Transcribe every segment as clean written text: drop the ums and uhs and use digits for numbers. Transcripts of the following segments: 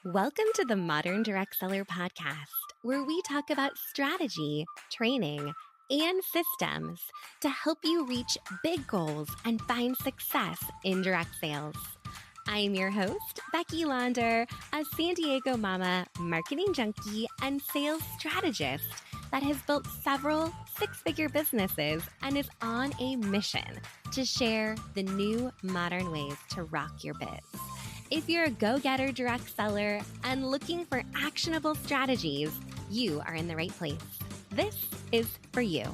Welcome to the Modern Direct Seller Podcast, where we talk about strategy, training, and systems to help you reach big goals and find success in direct sales. I'm your host, Becky Launder, a San Diego mama, marketing junkie, and sales strategist that has built several six-figure businesses and is on a mission to share the new modern ways to rock your biz. If you're a go-getter direct seller and looking for actionable strategies, you are in the right place. This is for you.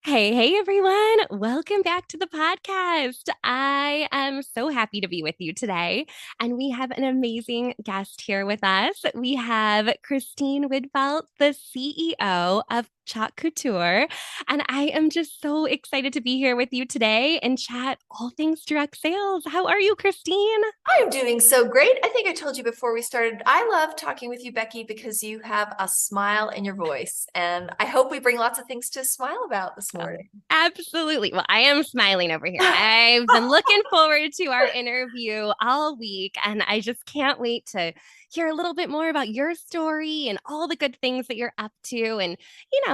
Hey, everyone. Welcome back to the podcast. I am so happy to be with you today. And we have an amazing guest here with us. We have Kristine Widtfeldt, the CEO of Chalk Couture. And I am just so excited to be here with you today and chat all things direct sales. How are you, Kristine? I'm doing so great. I think I told you before we started, I love talking with you, Becky, because you have a smile in your voice. And I hope we bring lots of things to smile about this morning. Absolutely. Well, I am smiling over here. I've been looking forward to our interview all week, and I just can't wait to hear a little bit more about your story and all the good things that you're up to and,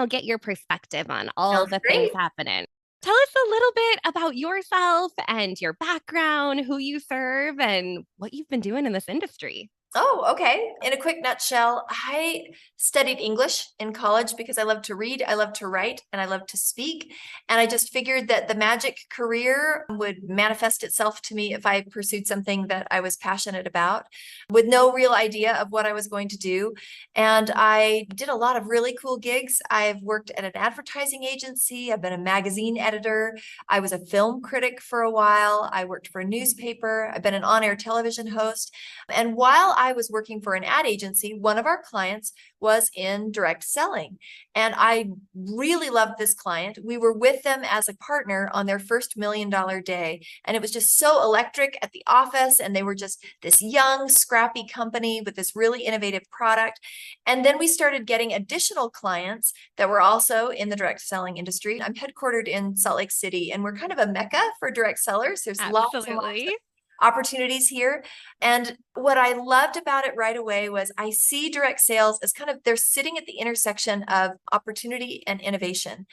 get your perspective on all Sounds the things great. happening. Tell us a little bit about yourself and your background, who you serve, and what you've been doing in this industry. Oh, okay. In a quick nutshell, I studied English in college because I love to read, I love to write, and I love to speak. And I just figured that the magic career would manifest itself to me if I pursued something that I was passionate about with no real idea of what I was going to do. And I did a lot of really cool gigs. I've worked at an advertising agency. I've been a magazine editor. I was a film critic for a while. I worked for a newspaper. I've been an on-air television host. And while I was working for an ad agency, one of our clients was in direct selling. And I really loved this client. We were with them as a partner on their first $1 million day. And it was just so electric at the office. And they were just this young, scrappy company with this really innovative product. And then we started getting additional clients that were also in the direct selling industry. I'm headquartered in Salt Lake City, and we're kind of a mecca for direct sellers. There's lots and lots of opportunities here. And what I loved about it right away was I see direct sales as they're sitting at the intersection of opportunity and innovation.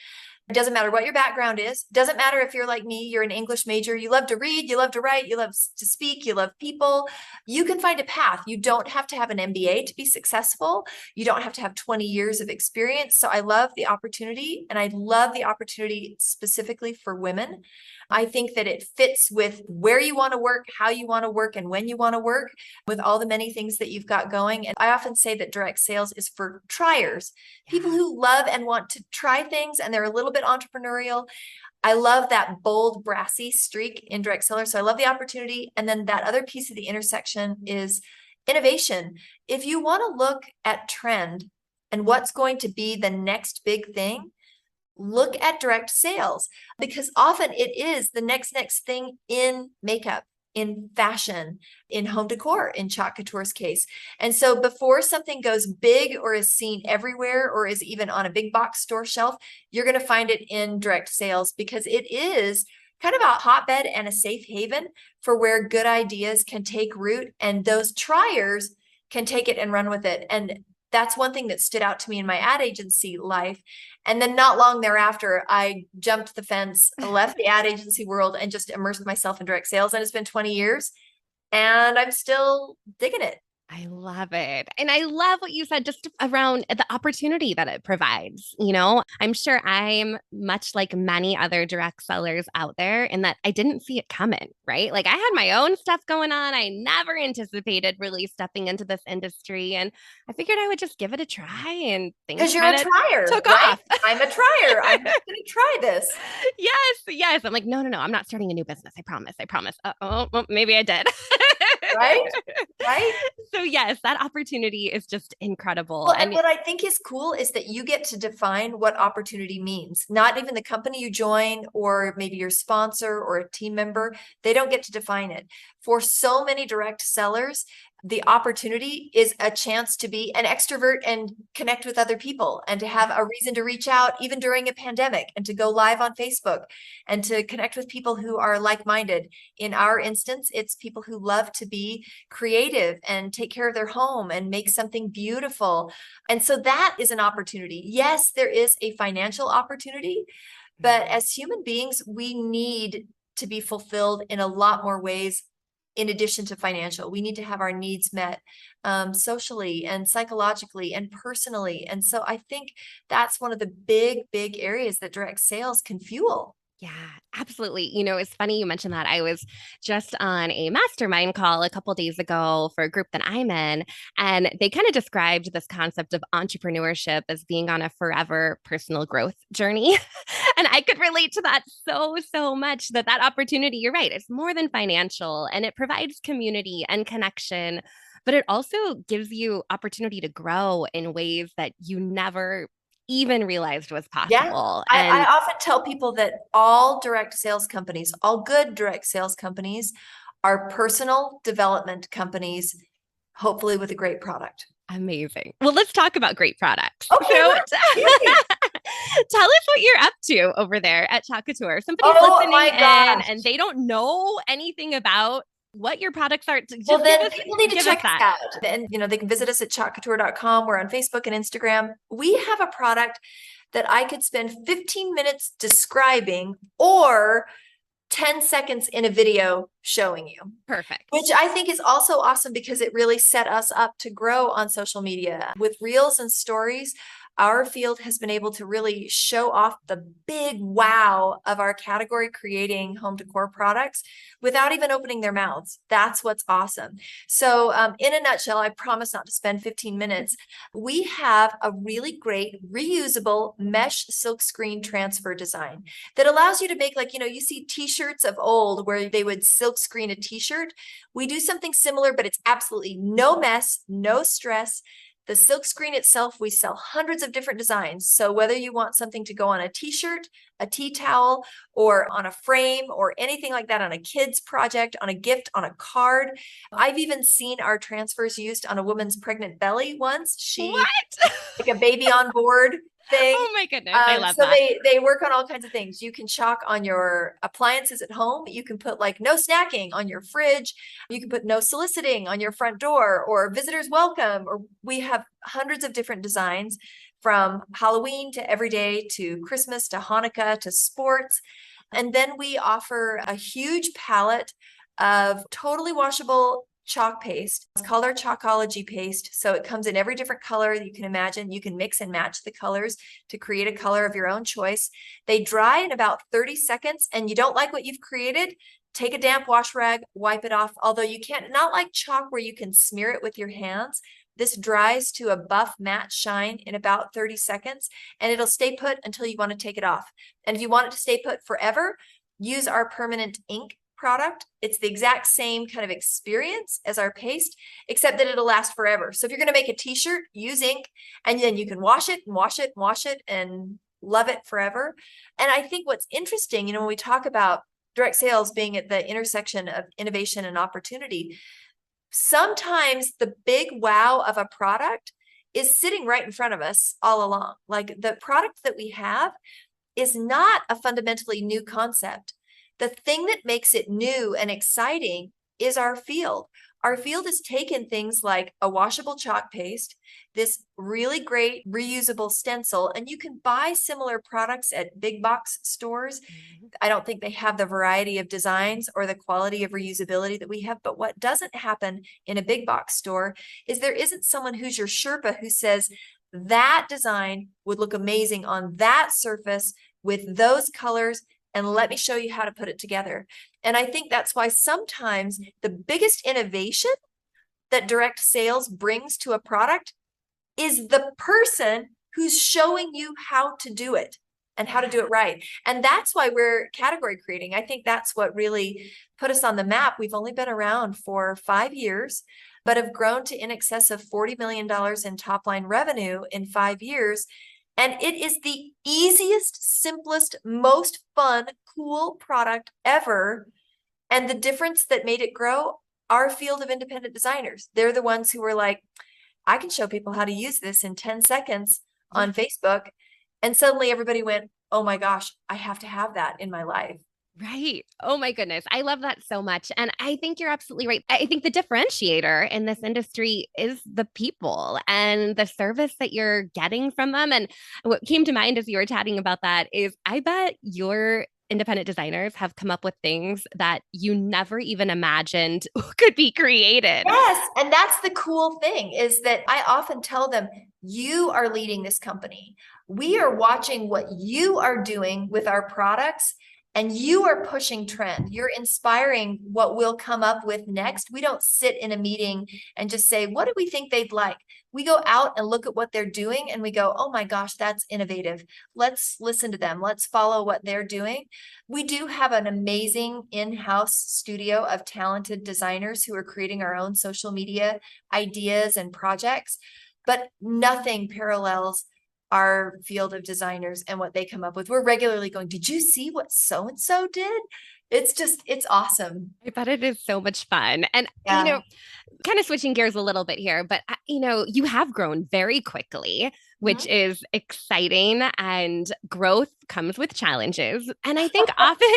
It doesn't matter what your background is. Doesn't matter if you're like me, you're an English major, you love to read, you love to write, you love to speak, you love people. You can find a path. You don't have to have an MBA to be successful. You don't have to have 20 years of experience. So I love the opportunity, and I love the opportunity specifically for women. I think that it fits with where you want to work, how you want to work, and when you want to work, with all the many things that you've got going. And I often say that direct sales is for triers, people who love and want to try things, and they're a little bit entrepreneurial. I love that bold, brassy streak in direct seller. So I love the opportunity. And then that other piece of the intersection is innovation. If you want to look at trend and what's going to be the next big thing, look at direct sales, because often it is the next thing in makeup, in fashion, in home decor, in Chalk Couture's case. And so before something goes big or is seen everywhere or is even on a big box store shelf, you're going to find it in direct sales, because it is kind of a hotbed and a safe haven for where good ideas can take root, and those triers can take it and run with it. And that's one thing that stood out to me in my ad agency life. And then not long thereafter, I jumped the fence, left the ad agency world, and just immersed myself in direct sales. And it's been 20 years, and I'm still digging it. I love it. And I love what you said just around the opportunity that it provides. I'm sure I'm much like many other direct sellers out there in that I didn't see it coming, right? Like I had my own stuff going on. I never anticipated really stepping into this industry. And I figured I would just give it a try, and things because you're a trier, took right? off. I'm a trier. I'm just going to try this. Yes. I'm like, no. I'm not starting a new business. I promise. Oh, well, maybe I did. Right? So yes, that opportunity is just incredible. Well, and what I think is cool is that you get to define what opportunity means. Not even the company you join, or maybe your sponsor or a team member, they don't get to define it. For so many direct sellers, the opportunity is a chance to be an extrovert and connect with other people and to have a reason to reach out even during a pandemic and to go live on Facebook and to connect with people who are like-minded. In our instance, it's people who love to be creative and take care of their home and make something beautiful. And so that is an opportunity. Yes, there is a financial opportunity, but as human beings, we need to be fulfilled in a lot more ways in addition to financial. We need to have our needs met socially and psychologically and personally. And so I think that's one of the big areas that direct sales can fuel. Yeah, absolutely. It's funny you mentioned that. I was just on a mastermind call a couple days ago for a group that I'm in, and they kind of described this concept of entrepreneurship as being on a forever personal growth journey. And I could relate to that so much that opportunity, you're right, it's more than financial and it provides community and connection, but it also gives you opportunity to grow in ways that you never even realized was Yeah. possible. I And often tell people that all direct sales companies, all good direct sales companies, are personal development companies, hopefully with a great product. amazing. Well, let's talk about great products. Okay, So yay. tell us what you're up to over there at Chalk Couture. Somebody's Oh listening my in gosh. and they don't know anything about what your products are. Just Well, give then us people need to give us check us that. out. And, they can visit us at chalkcouture.com. We're on Facebook and Instagram. We have a product that I could spend 15 minutes describing or 10 seconds in a video showing you. Perfect. Which I think is also awesome because it really set us up to grow on social media. With reels and stories, our field has been able to really show off the big wow of our category creating home decor products without even opening their mouths. That's what's awesome. So in a nutshell, I promise not to spend 15 minutes. We have a really great reusable mesh silkscreen transfer design that allows you to make, like, you see t-shirts of old where they would silkscreen a t-shirt. We do something similar, but it's absolutely no mess, no stress. The silk screen itself, we sell hundreds of different designs. So whether you want something to go on a t-shirt, a tea towel, or on a frame or anything like that, on a kid's project, on a gift, on a card. I've even seen our transfers used on a woman's pregnant belly once. She What? like a baby on board thing. Oh my goodness. I love So that. they work on all kinds of things. You can chalk on your appliances at home. You can put like no snacking on your fridge. You can put no soliciting on your front door or visitors welcome. Or we have hundreds of different designs from Halloween to everyday to Christmas to Hanukkah to sports. And then we offer a huge palette of totally washable chalk paste. It's called our Chalkology paste. So it comes in every different color you can imagine. You can mix and match the colors to create a color of your own choice. They dry in about 30 seconds, and you don't like what you've created, take a damp wash rag, wipe it off. Although you can't, not like chalk where you can smear it with your hands. This dries to a buff matte shine in about 30 seconds, and it'll stay put until you want to take it off. And if you want it to stay put forever, use our permanent ink product. It's the exact same kind of experience as our paste, except that it'll last forever. So if you're going to make a t-shirt, use ink, and then you can wash it and wash it and wash it and love it forever. And I think what's interesting, when we talk about direct sales being at the intersection of innovation and opportunity, sometimes the big wow of a product is sitting right in front of us all along. Like the product that we have is not a fundamentally new concept. The thing that makes it new and exciting is our field. Our field has taken things like a washable chalk paste, this really great reusable stencil, and you can buy similar products at big box stores. I don't think they have the variety of designs or the quality of reusability that we have. But what doesn't happen in a big box store is there isn't someone who's your Sherpa who says that design would look amazing on that surface with those colors, and let me show you how to put it together. And I think that's why sometimes the biggest innovation that direct sales brings to a product is the person who's showing you how to do it and how to do it right. And that's why we're category creating. I think that's what really put us on the map. We've only been around for 5 years, but have grown to in excess of $40 million in top line revenue in 5 years. And it is the easiest, simplest, most fun, cool product ever. And the difference that made it grow our field of independent designers. They're the ones who were like, I can show people how to use this in 10 seconds Yeah. on Facebook. And suddenly everybody went, oh my gosh, I have to have that in my life. Right. Oh my goodness. I love that so much. And I think you're absolutely right. I think the differentiator in this industry is the people and the service that you're getting from them. And what came to mind as you were chatting about that is I bet your independent designers have come up with things that you never even imagined could be created. Yes. And that's the cool thing is that I often tell them, you are leading this company. We are watching what you are doing with our products, and you are pushing trend. You're inspiring what we'll come up with next. We don't sit in a meeting and just say, what do we think they'd like? We go out and look at what they're doing and we go, oh my gosh, that's innovative. Let's listen to them. Let's follow what they're doing. We do have an amazing in-house studio of talented designers who are creating our own social media ideas and projects, but nothing parallels our field of designers and what they come up with. We're regularly going, did you see what so-and-so did? It's awesome. I bet it is so much fun. And, Yeah. kind of switching gears a little bit here, but you have grown very quickly, which Mhm. is exciting, and growth comes with challenges. And I think often,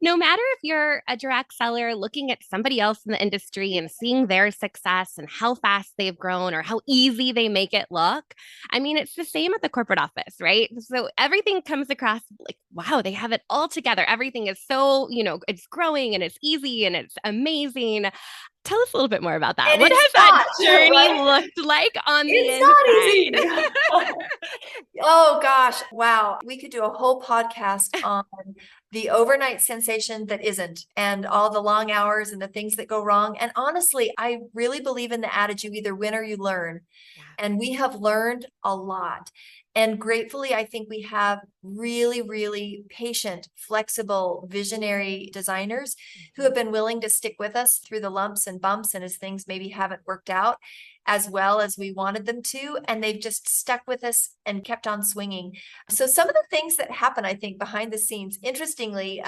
no matter if you're a direct seller looking at somebody else in the industry and seeing their success and how fast they've grown or how easy they make it look, I mean, it's the same at the corporate office, right? So everything comes across like, wow, they have it all together. Everything is so, it's growing and it's easy and it's amazing. Tell us a little bit more about that. And What it's has that not, journey right? looked like on the It's not inside? easy. Oh gosh, wow. We could do a whole podcast on the overnight sensation that isn't, and all the long hours and the things that go wrong. And honestly, I really believe in the adage, you either win or you learn. Yeah. And we have learned a lot. And gratefully, I think we have really, really patient, flexible, visionary designers who have been willing to stick with us through the lumps and bumps and as things maybe haven't worked out as well as we wanted them to. And they've just stuck with us and kept on swinging. So some of the things that happen, I think, behind the scenes, interestingly,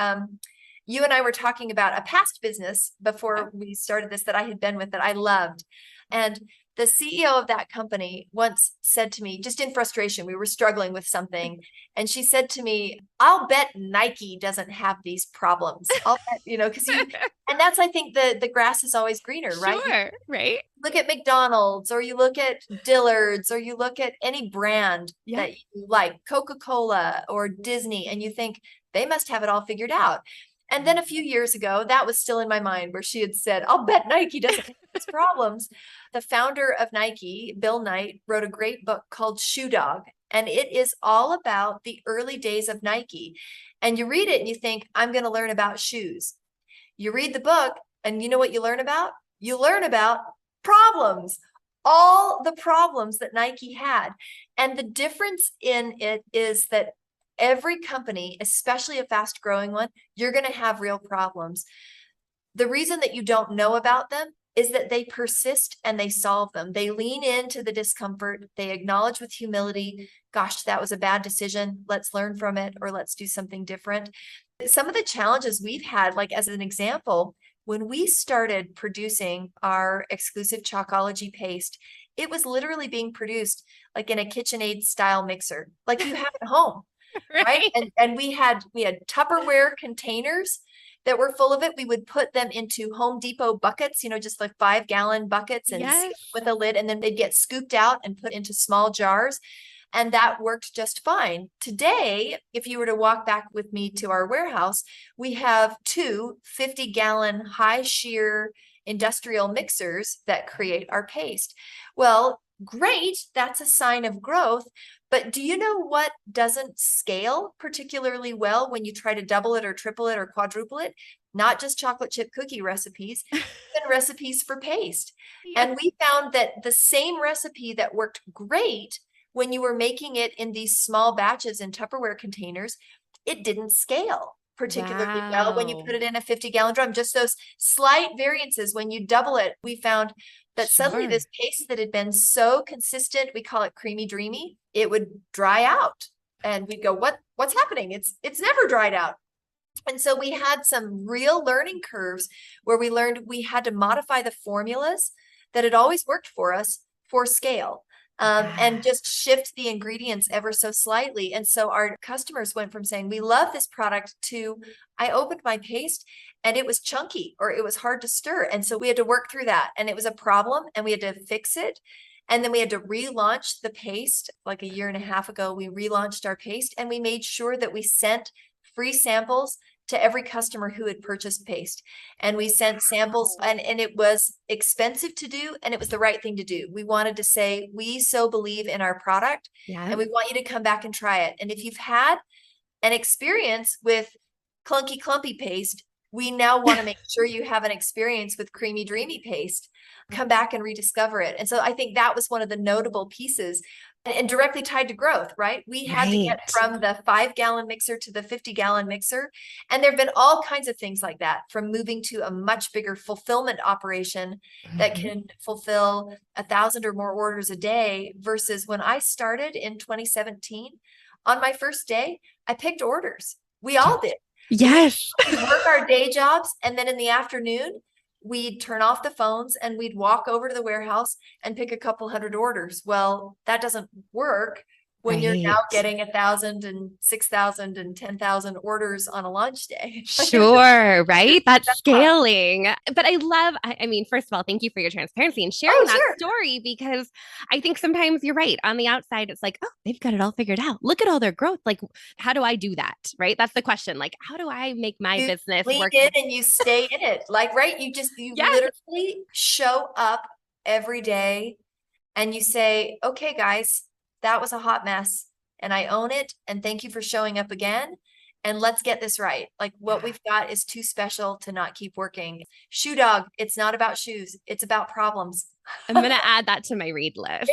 you and I were talking about a past business before we started this that I had been with that I loved. And the CEO of that company once said to me, just in frustration, we were struggling with something. And she said to me, I'll bet Nike doesn't have these problems. I'll bet, because and that's, I think the grass is always greener, right? Sure, right? Look at McDonald's, or you look at Dillard's, or you look at any brand Yeah. that you like, Coca-Cola or Disney, and you think they must have it all figured out. And then a few years ago, that was still in my mind where she had said, I'll bet Nike doesn't have these problems. The founder of Nike, Bill Knight, wrote a great book called Shoe Dog. And it is all about the early days of Nike. And you read it and you think, I'm going to learn about shoes. You read the book and you know what you learn about? You learn about problems, all the problems that Nike had. And the difference in it is that every company, especially a fast growing one, you're going to have real problems. The reason that you don't know about them is that they persist and they solve them. They lean into the discomfort. They acknowledge with humility, gosh, that was a bad decision. Let's learn from it, or let's do something different. Some of the challenges we've had, like as an example, when we started producing our exclusive Chalkology paste, it was literally being produced like in a KitchenAid style mixer, like you have at home. Right. And we had Tupperware containers that were full of it. We would put them into Home Depot buckets, just like 5-gallon buckets, and Yes. with a lid, and then they'd get scooped out and put into small jars. And that worked just fine. Today, if you were to walk back with me to our warehouse, we have two 50-gallon high shear industrial mixers that create our paste. Well, great. That's a sign of growth. But do you know what doesn't scale particularly well when you try to double it or triple it or quadruple it? Not just chocolate chip cookie recipes, even recipes for paste. Yeah. And we found that the same recipe that worked great when you were making it in these small batches in Tupperware containers, it didn't scale particularly well when you Wow. put it in a 50-gallon drum. Just those slight variances, when you double it, we found that suddenly Sure. this paste that had been so consistent, we call it creamy dreamy, it would dry out. And we'd go, what's happening? It's never dried out. And so we had some real learning curves where we learned we had to modify the formulas that had always worked for us for scale. And just shift the ingredients ever so slightly. And so our customers went from saying, we love this product to, I opened my paste and it was chunky or it was hard to stir. And so we had to work through that, and it was a problem and we had to fix it. And then we had to relaunch the paste. Like a year and a half ago, we relaunched our paste, and we made sure that we sent free samples to every customer who had purchased paste. And we sent samples, and it was expensive to do, and it was the right thing to do. We wanted to say, we so believe in our product, and we want you to come back and try it. And if you've had an experience with clunky clumpy paste, we now want to make sure you have an experience with creamy dreamy paste. Come back and rediscover it. And so I think that was one of the notable pieces, and directly tied to growth, right? We had to get from the 5-gallon mixer to the 50-gallon mixer. And there have been all kinds of things like that, from moving to a much bigger fulfillment operation that can fulfill 1,000 or more orders a day, versus when I started in 2017, on my first day, I picked orders. We all did. Yes. We'd work our day jobs, and then in the afternoon, we'd turn off the phones and we'd walk over to the warehouse and pick a couple hundred orders. Well, that doesn't work when you're now getting 1,000 and 6,000 and 10,000 orders on a launch day. Sure, right? That's scaling. But I mean, first of all, thank you for your transparency and sharing that story, because I think sometimes you're right. On the outside, it's like, oh, they've got it all figured out. Look at all their growth. Like, how do I do that? Right? That's the question. Like, how do I make my business work? In and you stay in it. Like, right? You literally show up every day and you say, okay, guys, that was a hot mess and I own it. And thank you for showing up again. And let's get this right. Like, what we've got is too special to not keep working. Shoe Dog, it's not about shoes. It's about problems. I'm going to add that to my read list.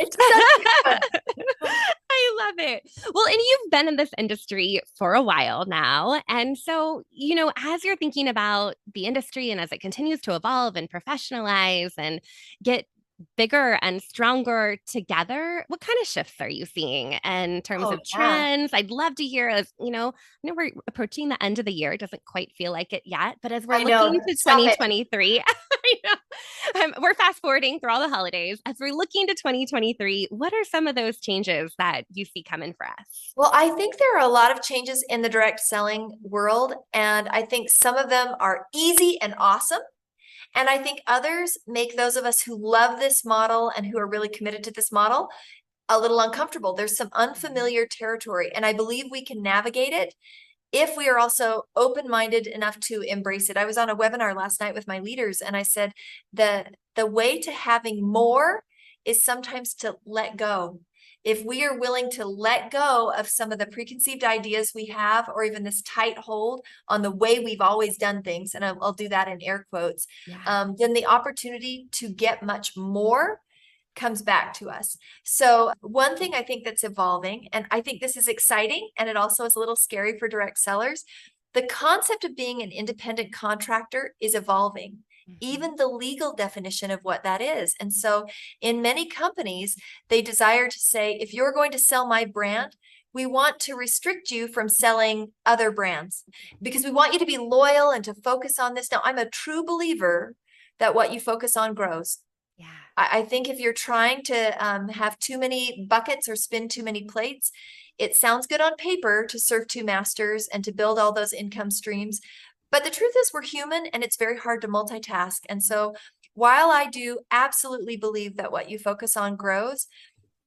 I love it. Well, and you've been in this industry for a while now. And so, as you're thinking about the industry and as it continues to evolve and professionalize and get bigger and stronger together, what kind of shifts are you seeing in terms of trends? I'd love to hear, as I know we're approaching the end of the year. It doesn't quite feel like it yet, but as we're looking to 2023, we're fast forwarding through all the holidays. As we're looking to 2023, what are some of those changes that you see coming for us? Well, I think there are a lot of changes in the direct selling world, and I think some of them are easy and awesome. And I think others make those of us who love this model and who are really committed to this model a little uncomfortable. There's some unfamiliar territory, and I believe we can navigate it if we are also open-minded enough to embrace it. I was on a webinar last night with my leaders, and I said the way to having more is sometimes to let go. If we are willing to let go of some of the preconceived ideas we have, or even this tight hold on the way we've always done things, and I'll do that in air quotes, then the opportunity to get much more comes back to us. So one thing I think that's evolving, and I think this is exciting, and it also is a little scary for direct sellers, the concept of being an independent contractor is evolving. Even the legal definition of what that is. And so in many companies, they desire to say, if you're going to sell my brand, we want to restrict you from selling other brands because we want you to be loyal and to focus on this. Now, I'm a true believer that what you focus on grows. I think if you're trying to have too many buckets or spin too many plates, it sounds good on paper to serve two masters and to build all those income streams. But the truth is we're human, and it's very hard to multitask. And so while I do absolutely believe that what you focus on grows,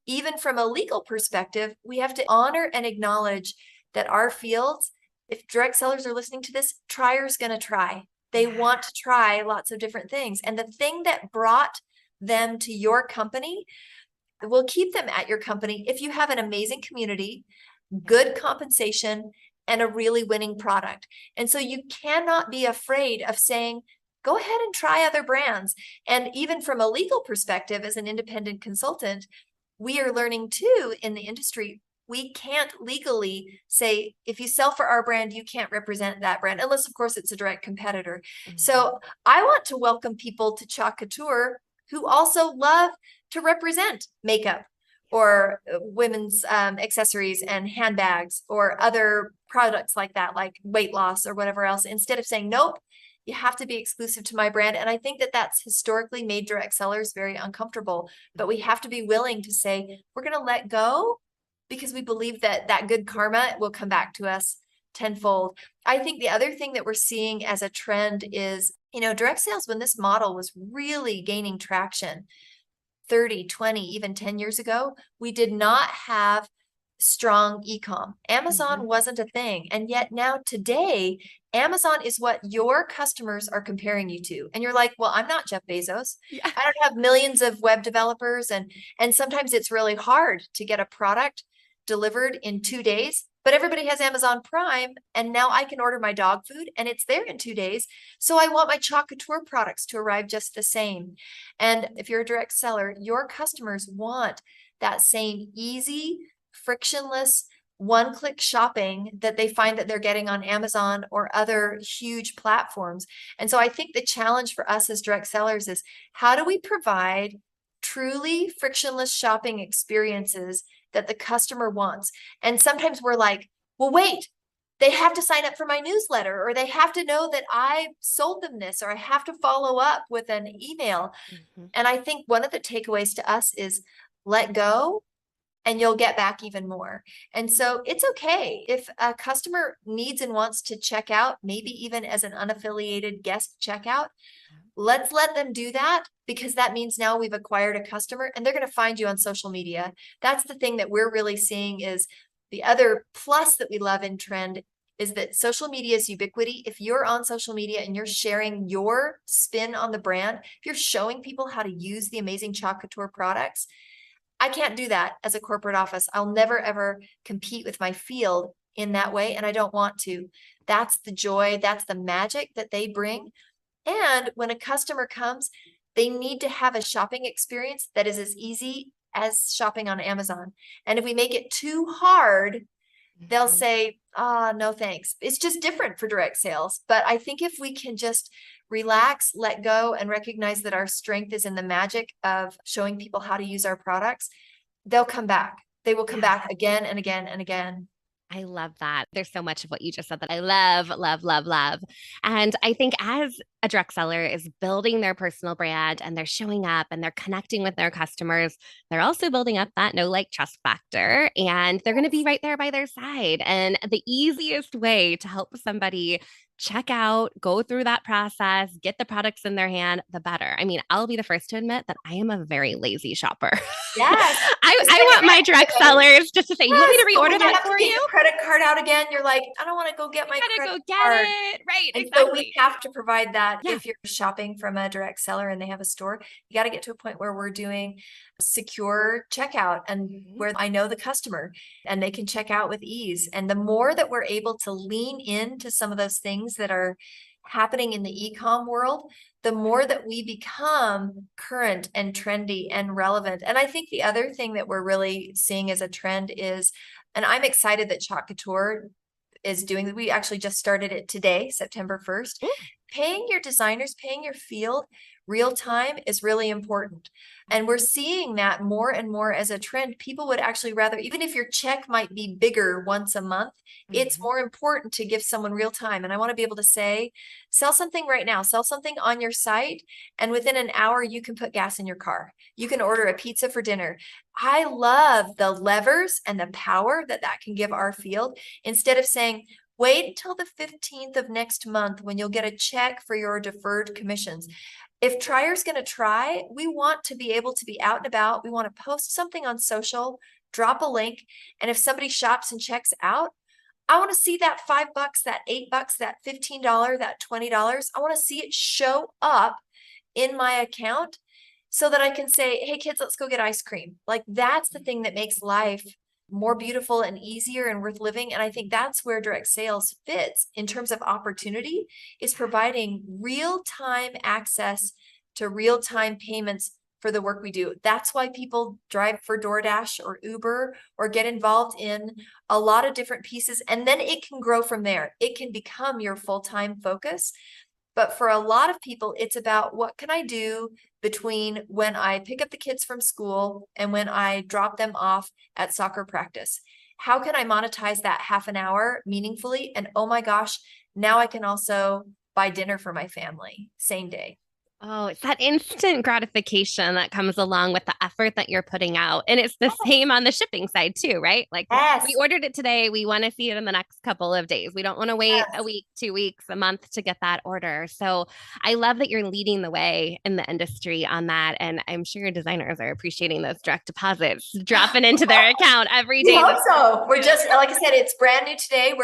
even from a legal perspective, we have to honor and acknowledge that our fields, if direct sellers are listening to this, tryers going to try. They want to try lots of different things. And the thing that brought them to your company will keep them at your company if you have an amazing community, good compensation, and a really winning product. And so you cannot be afraid of saying, go ahead and try other brands. And even from a legal perspective, as an independent consultant, we are learning too in the industry, we can't legally say, if you sell for our brand, you can't represent that brand, unless of course it's a direct competitor. So I want to welcome people to Chalk Couture who also love to represent makeup, or women's accessories and handbags or other products like that, like weight loss or whatever else, instead of saying, nope, you have to be exclusive to my brand. And I think that that's historically made direct sellers very uncomfortable, but we have to be willing to say, we're going to let go because we believe that that good karma will come back to us tenfold. I think the other thing that we're seeing as a trend is, direct sales, when this model was really gaining traction 30, 20, even 10 years ago, we did not have strong e-com. Amazon wasn't a thing. And yet now today, Amazon is what your customers are comparing you to. And you're like, well, I'm not Jeff Bezos. Yeah. I don't have millions of web developers. And sometimes it's really hard to get a product delivered in 2 days, but everybody has Amazon Prime. And now I can order my dog food and it's there in 2 days. So I want my Chalk Couture products to arrive just the same. And if you're a direct seller, your customers want that same easy, frictionless, one-click shopping that they find that they're getting on Amazon or other huge platforms. And so I think the challenge for us as direct sellers is, how do we provide truly frictionless shopping experiences that the customer wants? And sometimes we're like, well, wait, they have to sign up for my newsletter, or they have to know that I sold them this, or I have to follow up with an email. And I think one of the takeaways to us is let go and you'll get back even more. And so it's okay if a customer needs and wants to check out, maybe even as an unaffiliated guest checkout. Let's let them do that, because that means now we've acquired a customer and they're going to find you on social media. That's the thing that we're really seeing. Is the other plus that we love in trend is that social media's ubiquity. If you're on social media and you're sharing your spin on the brand, if you're showing people how to use the amazing Chalk Couture products, I can't do that as a corporate office. I'll never, ever compete with my field in that way. And I don't want to. That's the joy. That's the magic that they bring. And when a customer comes, they need to have a shopping experience that is as easy as shopping on Amazon. And if we make it too hard, they'll say, no, thanks. It's just different for direct sales. But I think if we can just relax, let go, and recognize that our strength is in the magic of showing people how to use our products, they'll come back. They will come back again and again and again. I love that. There's so much of what you just said that I love, love, love, love. And I think as a direct seller is building their personal brand and they're showing up and they're connecting with their customers, they're also building up that know, like, trust factor, and they're going to be right there by their side. And the easiest way to help somebody check out, go through that process, get the products in their hand, the better. I mean, I'll be the first to admit that I am a very lazy shopper. Yes. I want my direct sellers just to say, you want me to reorder that for you? Credit card out again. You're like, I don't want to go get my credit Go get card. it. Right. And exactly. so we have to provide that. If you're shopping from a direct seller and they have a store, you got to get to a point where we're doing secure checkout and where I know the customer and they can check out with ease. And the more that we're able to lean into some of those things that are happening in the e-com world, the more that we become current and trendy and relevant. And I think the other thing that we're really seeing as a trend is, and I'm excited that Chalk Couture is doing, we actually just started it today, September 1st. Paying your designers, paying your field real time is really important. And we're seeing that more and more as a trend. People would actually rather, even if your check might be bigger once a month, it's more important to give someone real time. And I want to be able to say, sell something right now, sell something on your site, and within an hour, you can put gas in your car. You can order a pizza for dinner. I love the levers and the power that that can give our field, instead of saying, wait until the 15th of next month when you'll get a check for your deferred commissions. If Tryer's going to try, we want to be able to be out and about. We want to post something on social, drop a link. And if somebody shops and checks out, I want to see that $5, that $8, that $15, that $20. I want to see it show up in my account so that I can say, hey kids, let's go get ice cream. Like, that's the thing that makes life more beautiful and easier and worth living. And I think that's where direct sales fits in terms of opportunity, is providing real-time access to real-time payments for the work we do. That's why people drive for DoorDash or Uber or get involved in a lot of different pieces. And then it can grow from there. It can become your full-time focus. But for a lot of people, it's about what can I do between when I pick up the kids from school and when I drop them off at soccer practice. How can I monetize that half an hour meaningfully? And oh my gosh, now I can also buy dinner for my family same day. Oh, it's that instant gratification that comes along with the effort that you're putting out. And it's the same on the shipping side too, right? Like we Yes. ordered it today. We want to see it in the next couple of days. We don't want to wait a Yes. week, 2 weeks, a month to get that order. So I love that you're leading the way in the industry on that. And I'm sure your designers are appreciating those direct deposits dropping into their account every We day. hope so. We're just, like I said, it's brand new today.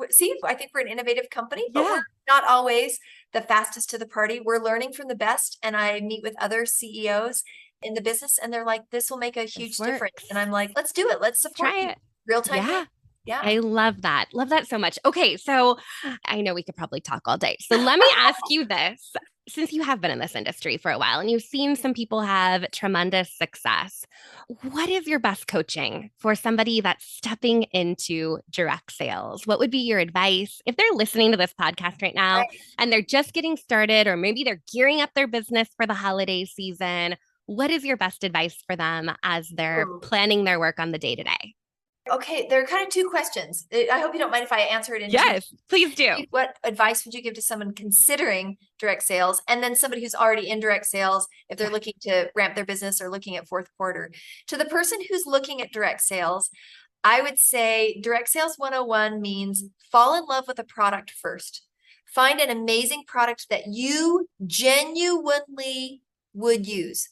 See, I think we're an innovative company, but Yeah. we're not always the fastest to the party. We're learning from the best. And I meet with other CEOs in the business and they're like, this will make a huge difference. And I'm like, let's do it. Let's support Try you. it. Real time. Yeah. Yeah. I love that. Love that so much. Okay, so I know we could probably talk all day. So let me ask you this. Since you have been in this industry for a while and you've seen some people have tremendous success, what is your best coaching for somebody that's stepping into direct sales? What would be your advice if they're listening to this podcast right now Right. and they're just getting started, or maybe they're gearing up their business for the holiday season? What is your best advice for them as they're Ooh. planning their work on the day to day? Okay, there are kind of two questions. I hope you don't mind if I answer it in two. Yes, please do. What advice would you give to someone considering direct sales, and then somebody who's already in direct sales if they're looking to ramp their business or looking at fourth quarter? To the person who's looking at direct sales, I would say direct sales 101 means fall in love with a product first. Find an amazing product that you genuinely would use.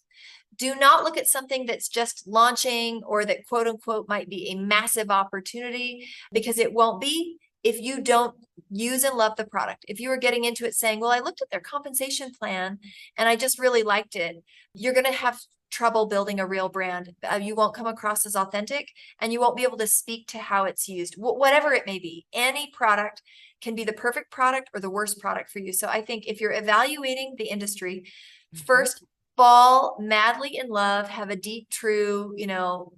Do not look at something that's just launching or that quote unquote might be a massive opportunity, because it won't be if you don't use and love the product. If you are getting into it saying, well, I looked at their compensation plan and I just really liked it, you're going to have trouble building a real brand. You won't come across as authentic and you won't be able to speak to how it's used, whatever it may be. Any product can be the perfect product or the worst product for you. So I think if you're evaluating the industry, first, fall madly in love, have a deep, true,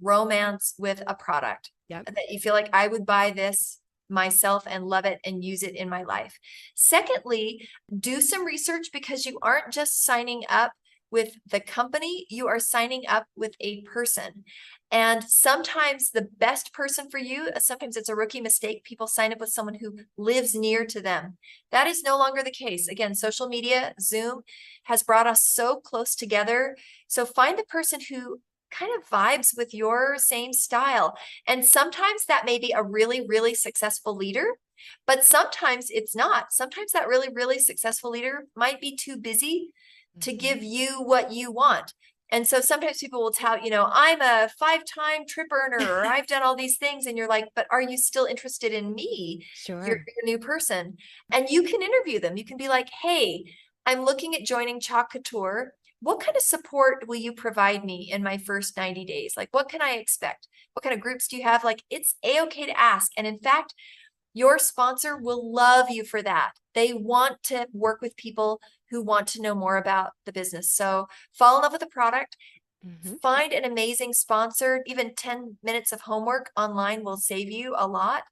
romance with a product that you feel like I would buy this myself and love it and use it in my life. Secondly, do some research, because you aren't just signing up with the company, you are signing up with a person. And sometimes the best person for you, sometimes it's a rookie mistake. People sign up with someone who lives near to them. That is no longer the case. Again, social media, Zoom has brought us so close together. So find the person who kind of vibes with your same style. And sometimes that may be a really, really successful leader, but sometimes it's not. Sometimes that really, really successful leader might be too busy to give you what you want. And so sometimes people will tout, I'm a 5-time trip earner, or I've done all these things. And you're like, but are you still interested in me? Sure. You're a new person. And you can interview them. You can be like, hey, I'm looking at joining Chalk Couture. What kind of support will you provide me in my first 90 days? Like, what can I expect? What kind of groups do you have? Like, it's a-okay to ask. And in fact, your sponsor will love you for that. They want to work with people who want to know more about the business. So fall in love with the product, find an amazing sponsor. Even 10 minutes of homework online will save you a lot.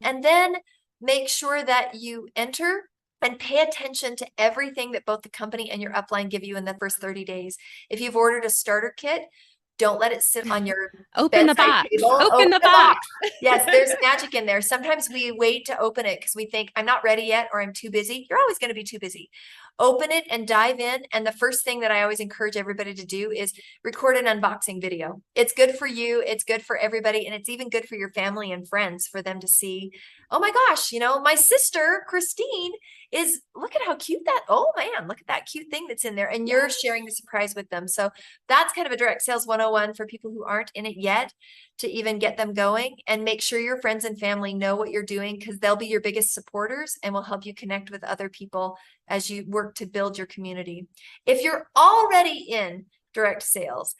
And then make sure that you enter and pay attention to everything that both the company and your upline give you in the first 30 days. If you've ordered a starter kit, don't let it sit on your open the box. table. Open the box. Yes, there's magic in there. Sometimes we wait to open it because we think I'm not ready yet, or I'm too busy. You're always going to be too busy. Open it and dive in. And the first thing that I always encourage everybody to do is record an unboxing video. It's good for you. It's good for everybody. And it's even good for your family and friends, for them to see, oh my gosh, my sister, Kristine, look at how cute oh man, look at that cute thing that's in there. And you're sharing the surprise with them. So that's kind of a direct sales 101 for people who aren't in it yet, to even get them going. And make sure your friends and family know what you're doing, because they'll be your biggest supporters and will help you connect with other people as you work to build your community. If you're already in direct sales,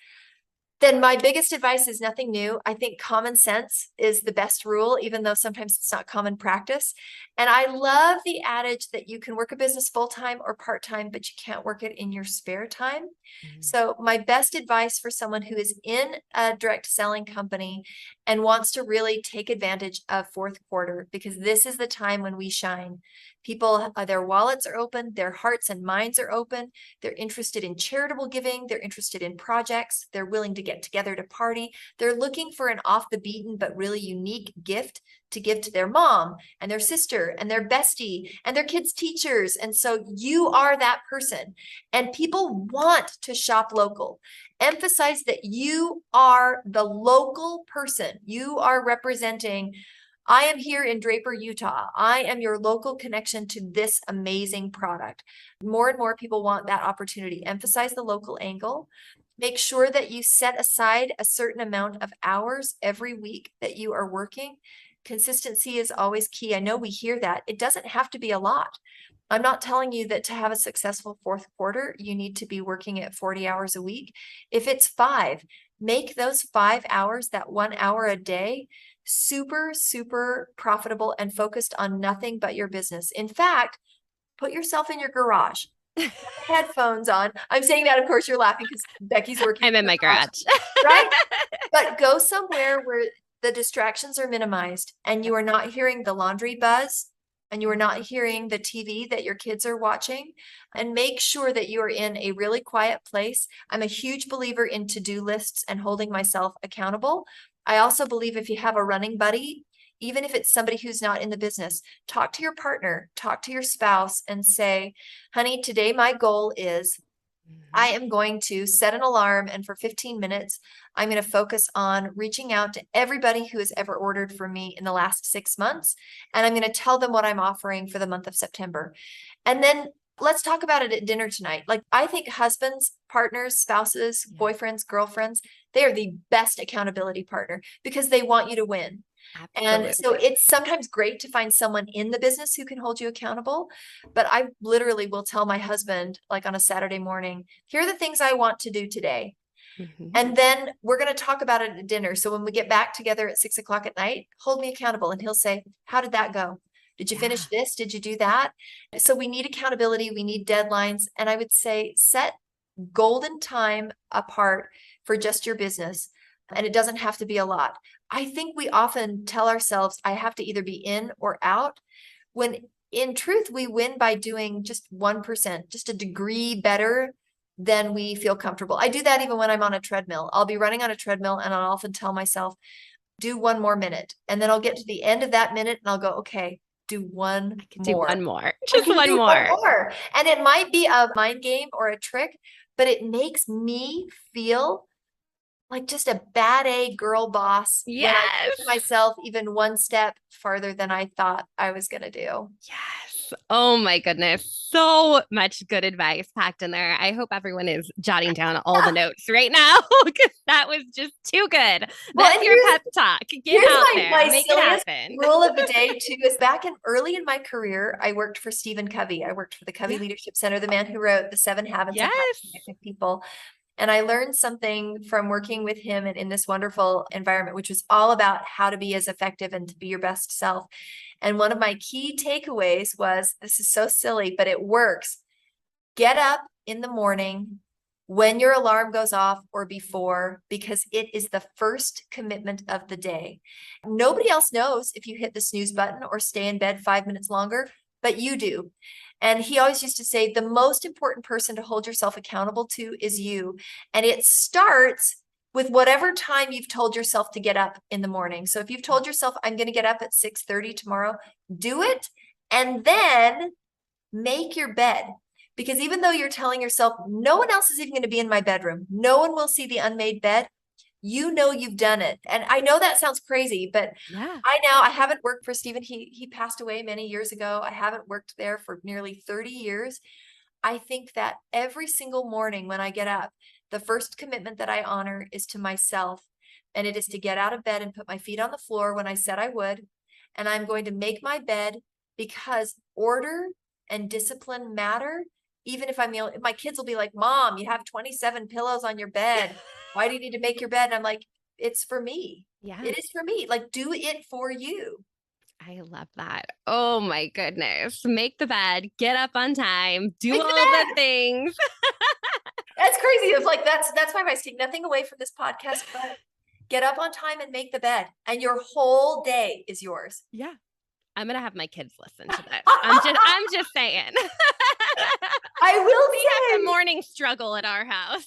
then my biggest advice is nothing new. I think common sense is the best rule, even though sometimes it's not common practice. And I love the adage that you can work a business full-time or part-time, but you can't work it in your spare time. So my best advice for someone who is in a direct selling company and wants to really take advantage of fourth quarter, because this is the time when we shine. People, their wallets are open, their hearts and minds are open. They're interested in charitable giving. They're interested in projects. They're willing to get together to party. They're looking for an off the beaten but really unique gift to give to their mom and their sister and their bestie and their kids' teachers. And so you are that person, and people want to shop local. Emphasize that you are the local person. You are representing, I am here in Draper, Utah. I am your local connection to this amazing product. More and more people want that opportunity. Emphasize the local angle. Make sure that you set aside a certain amount of hours every week that you are working. Consistency is always key. I know we hear that. It doesn't have to be a lot. I'm not telling you that to have a successful fourth quarter, you need to be working at 40 hours a week. If it's 5, make those 5 hours, that 1 hour a day, super, super profitable and focused on nothing but your business. In fact, put yourself in your garage, headphones on. I'm saying that, of course, you're laughing because Becky's working. I'm in my garage. Right? But go somewhere where the distractions are minimized and you are not hearing the laundry buzz and you are not hearing the TV that your kids are watching, and make sure that you are in a really quiet place. I'm a huge believer in to-do lists and holding myself accountable. I also believe if you have a running buddy, even if it's somebody who's not in the business, talk to your partner, talk to your spouse and say, honey, today my goal is I am going to set an alarm, and for 15 minutes, I'm going to focus on reaching out to everybody who has ever ordered from me in the last 6 months. And I'm going to tell them what I'm offering for the month of September. And then let's talk about it at dinner tonight. Like, I think husbands, partners, spouses, boyfriends, girlfriends, they are the best accountability partner because they want you to win. Absolutely. And so it's sometimes great to find someone in the business who can hold you accountable. But I literally will tell my husband, like on a Saturday morning, here are the things I want to do today. And then we're going to talk about it at dinner. So when we get back together at 6 o'clock at night, hold me accountable. And he'll say, how did that go? Did you finish this? Did you do that? So we need accountability. We need deadlines. And I would say set golden time apart for just your business. And it doesn't have to be a lot. I think we often tell ourselves, I have to either be in or out, when in truth, we win by doing just 1%, just a degree better than we feel comfortable. I do that even when I'm on a treadmill. I'll be running on a treadmill and I'll often tell myself, do 1 more minute. And then I'll get to the end of that minute and I'll go, okay, do one more. Do one more. Just one more. And it might be a mind game or a trick, but it makes me feel like just a bad A girl boss. Yes. When I push myself even 1 step farther than I thought I was going to do. Yes. Oh my goodness. So much good advice packed in there. I hope everyone is jotting down all the notes right now because that was just too good. That's your pep talk. Get out there. Make it happen. Rule of the day too is back early in my career, I worked for Stephen Covey. I worked for the Covey Leadership Center, the man who wrote The 7 Habits of Highly Effective People. And I learned something from working with him and in this wonderful environment, which was all about how to be as effective and to be your best self. And one of my key takeaways was, this is so silly, but it works. Get up in the morning when your alarm goes off or before, because it is the first commitment of the day. Nobody else knows if you hit the snooze button or stay in bed 5 minutes longer, but you do. And he always used to say, the most important person to hold yourself accountable to is you. And it starts with whatever time you've told yourself to get up in the morning. So if you've told yourself, I'm going to get up at 6:30 tomorrow, do it. And then make your bed. Because even though you're telling yourself, no one else is even going to be in my bedroom, no one will see the unmade bed, you know you've done it. And I know that sounds crazy, but I haven't worked for Stephen. He passed away many years ago. I haven't worked there for nearly 30 years. I think that every single morning when I get up, the first commitment that I honor is to myself. And it is to get out of bed and put my feet on the floor when I said I would. And I'm going to make my bed, because order and discipline matter. Even if my kids will be like, Mom, you have 27 pillows on your bed. Why do you need to make your bed? And I'm like, it's for me. Yeah. It is for me. Like, do it for you. I love that. Oh my goodness. Make the bed, get up on time, do all the things. That's crazy. It's like, that's my advice. Take nothing away from this podcast, but get up on time and make the bed, and your whole day is yours. Yeah. I'm going to have my kids listen to this. I'm just saying. I will We have a morning struggle at our house.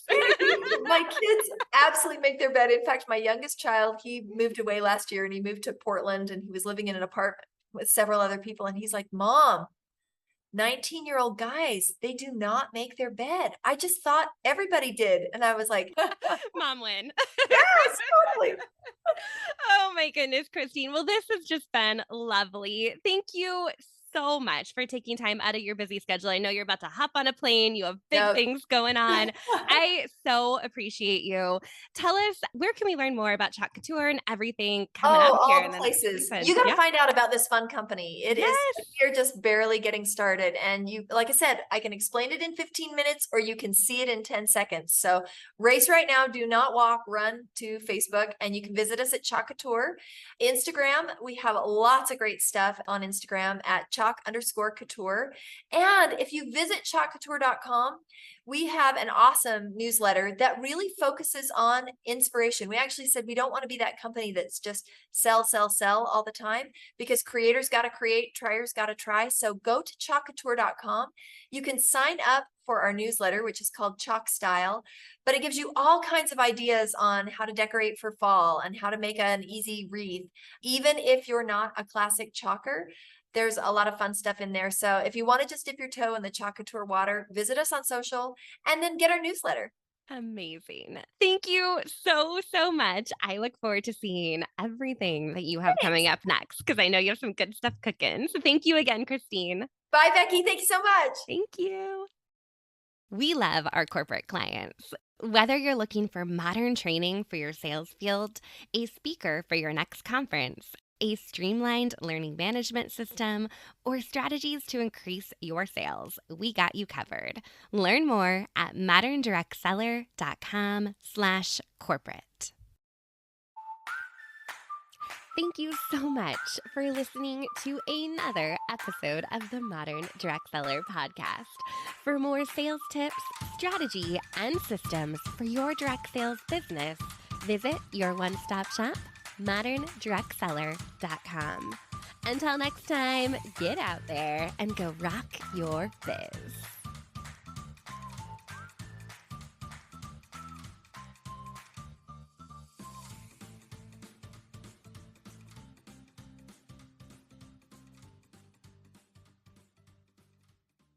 My kids absolutely make their bed. In fact, my youngest child, he moved away last year and he moved to Portland and he was living in an apartment with several other people. And he's like, Mom, 19-year-old guys, they do not make their bed. I just thought everybody did. And I was like, Mom win. Yes, totally. Oh my goodness, Kristine. Well, this has just been lovely. Thank you so much for taking time out of your busy schedule. I know you're about to hop on a plane. You have big things going on. I so appreciate you. Tell us, where can we learn more about Chalk Couture and everything coming up here? All the places. You got to find out about this fun company. You're just barely getting started. And you, like I said, I can explain it in 15 minutes or you can see it in 10 seconds. So race right now. Do not walk, run to Facebook, and you can visit us at Chalk Couture. Instagram, we have lots of great stuff on Instagram at Chalk_Couture. And if you visit chalkcouture.com, we have an awesome newsletter that really focuses on inspiration. We actually said we don't want to be that company that's just sell, sell, sell all the time, because creators got to create, triers got to try. So go to chalkcouture.com. You can sign up for our newsletter, which is called Chalk Style, but it gives you all kinds of ideas on how to decorate for fall and how to make an easy wreath. Even if you're not a classic chalker, there's a lot of fun stuff in there. So if you want to just dip your toe in the Chalk Couture water, visit us on social and then get our newsletter. Amazing. Thank you so, so much. I look forward to seeing everything that you have coming up next, because I know you have some good stuff cooking. So thank you again, Kristine. Bye, Becky. Thank you so much. Thank you. We love our corporate clients. Whether you're looking for modern training for your sales field, a speaker for your next conference, a streamlined learning management system, or strategies to increase your sales, we got you covered. Learn more at moderndirectseller.com/corporate. Thank you so much for listening to another episode of the Modern Direct Seller podcast. For more sales tips, strategy, and systems for your direct sales business, visit your one-stop shop, moderndirectseller.com. Until next time, get out there and go rock your biz.